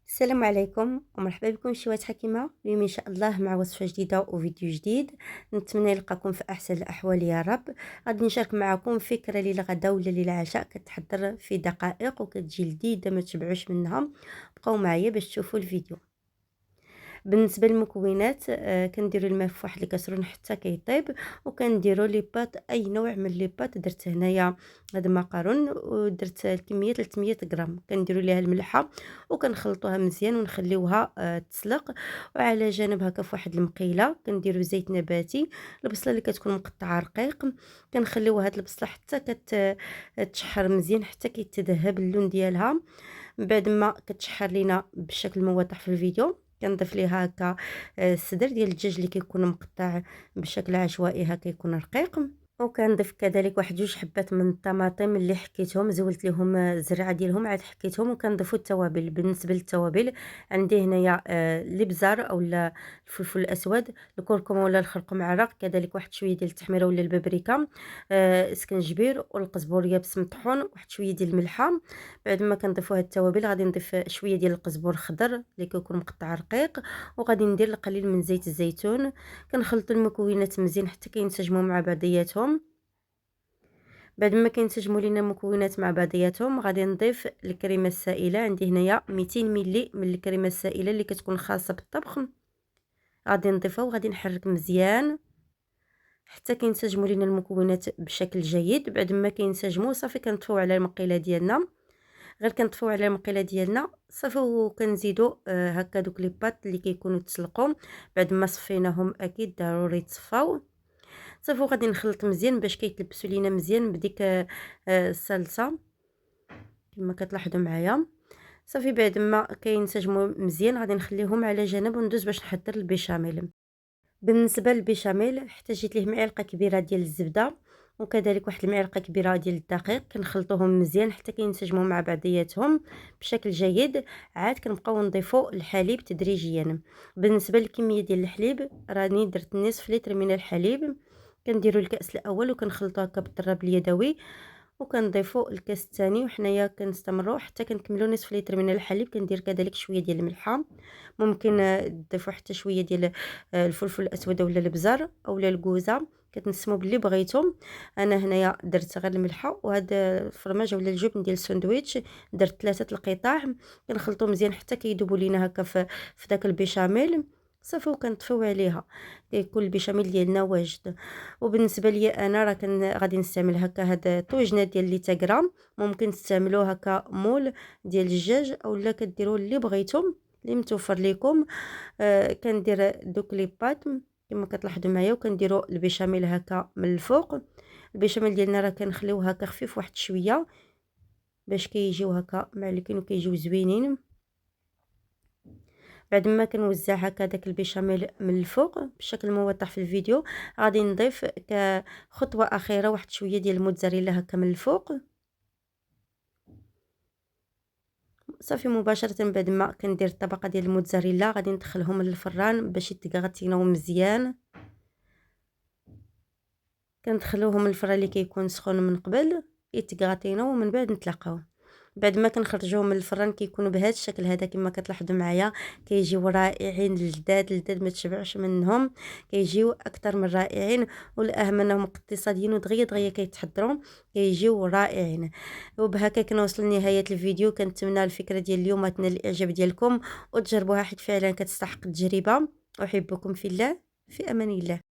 السلام عليكم ومرحبا بكم شوات حكيمة. اليوم ان شاء الله مع وصفة جديدة وفيديو جديد. نتمنى يلقاكم في احسن الاحوال يا رب. غادي نشارك معكم فكرة للغدا ولا للعشاء كتحضر في دقائق وكتجي لذيذة ما تشبعوش منها. بقاو معايا باش تشوفوا الفيديو. بالنسبه للمكونات كنديروا الماء في واحد الكاسرون حتى كيطيب، وكنديروا لي بات اي نوع من لي بات. درت هنايا هاد المقارون ودرت الكميه 300 غرام. كنديروا ليها الملحه وكنخلطوها مزيان ونخليوها تسلق. وعلى جانب هكا في واحد المقيله كنديروا زيت نباتي، البصله اللي كتكون مقطعه رقيق. كنخليو هاد البصله حتى كتشحر مزيان حتى كيتذهب اللون ديالها. من بعد ما كتشحر لينا بالشكل الموضح في الفيديو كنضيف ليها هكا الصدر ديال الدجاج اللي كيكون مقطع بشكل عشوائي هكا يكون رقيق. وكنضيف كذلك واحد جوج حبات من الطماطم اللي حكيتهم زولت ليهم الزرعه ديالهم عاد حكيتهم. وكنضيفوا التوابل. بالنسبه للتوابل عندي هنايا الابزار اولا الفلفل الاسود، الكركم ولا الخرق معرق، كذلك واحد شويه ديال التحميره ولا البابريكا، السكنجبير والقزبور يابس مطحون، واحد شويه ديال الملحه. بعد ما كنضيفوا هاد التوابل غادي نضيف شويه ديال القزبور الخضر اللي كيكون مقطع رقيق، وغادي ندير القليل من زيت الزيتون. كنخلط المكونات مزيان حتى كينسجموا مع بعضياتهم. بعد ما كينسجموا لينا المكونات مع بعضياتهم غادي نضيف الكريمه السائله. عندي هنايا 200 ملي من الكريمه السائله اللي كتكون خاصه بالطبخ. غادي نضيفها وغادي نحرك مزيان حتى كينسجموا لينا المكونات بشكل جيد. بعد ما كينسجموا صافي كنطفيو على المقيله ديالنا. غير كنطفيو على المقيله ديالنا صافي، وكنزيدوا هكا دوك لي بات اللي كيكونوا تسلقوا بعد ما صفيناهم. اكيد ضروري تصفاو صافي. وغادي نخلط مزيان باش كيتلبسوا لينا مزيان بديك الصلصه كما كتلاحظوا معايا. صافي بعد ما كينسجموا مزيان غادي نخليهم على جنب وندوز باش نحضر البيشاميل. بالنسبه للبيشاميل احتاجيت ليه معلقه كبيره ديال الزبده وكذلك واحد المعلقه كبيره ديال الدقيق. كنخلطوهم مزيان حتى كينسجموا مع بعضياتهم بشكل جيد. عاد كنبقاو نضيفوا الحليب تدريجيا. بالنسبه للكميه ديال الحليب راني درت نصف لتر من الحليب. كنديروا الكاس الاول وكنخلطوا هكا بالضرب اليدوي، وكنضيفوا الكاس الثاني، وحنايا كنستمروا حتى كنكملوا نصف لتر من الحليب. كندير كذلك شويه ديال الملحه، ممكن تضيفوا حتى شويه ديال الفلفل الاسود ولا البزر اولا الكوزه، كتنسموا باللي بغيتم. انا هنايا درت غير الملحه. وهذا الفرماج ولا الجبن ديال الساندويتش درت 3 القطع. كنخلطوا مزيان حتى كيذوبوا لينا هكا في داك البيشاميل صافي. وكنطفيو عليها كيكون البيشاميل ديالنا واجد. وبالنسبه لي انا راه غادي نستعمل هكا هاد الطويجنات ديال لي تغرام. ممكن تستعملوا هكا مول ديال الدجاج اولا كديروا اللي بغيتم اللي متوفر لكم. كندير دوك لي بات كما كتلاحظوا معايا وكنديروا البيشاميل هكا من الفوق. البيشاميل ديالنا راه كنخليوه هكا خفيف واحد شويه باش كيجيو هكا معلكين وكيجيو زوينين. بعد ما كنوزع هكا داك البيشاميل من الفوق بالشكل الموضح في الفيديو غادي نضيف كخطوه اخيره واحد شويه ديال الموتزاريلا هكا من الفوق صافي. مباشره بعد ما كندير الطبقه ديال الموتزاريلا غادي ندخلهم للفران باش يتغطيناو مزيان. كندخلوهم للفران اللي كيكون سخون من قبل يتغطيناو ومن بعد نتلاقاو. بعد ما كنخرجوهم من الفران كيكونوا بهذا الشكل هذا كما كتلاحظوا معايا. كيجيو رائعين لذاذ ما تشبعش منهم. كيجيو اكثر من رائعين، والاهم انهم اقتصاديين ودغيا دغيا كيتحضروا كيجيو رائعين. وبهكا كنوصل لنهايه الفيديو. كنتمنى الفكره ديال اليوم تنال الاعجاب ديالكم وتجربوها حيت فعلا كتستحق التجربه. احبكم في الله، في امان الله.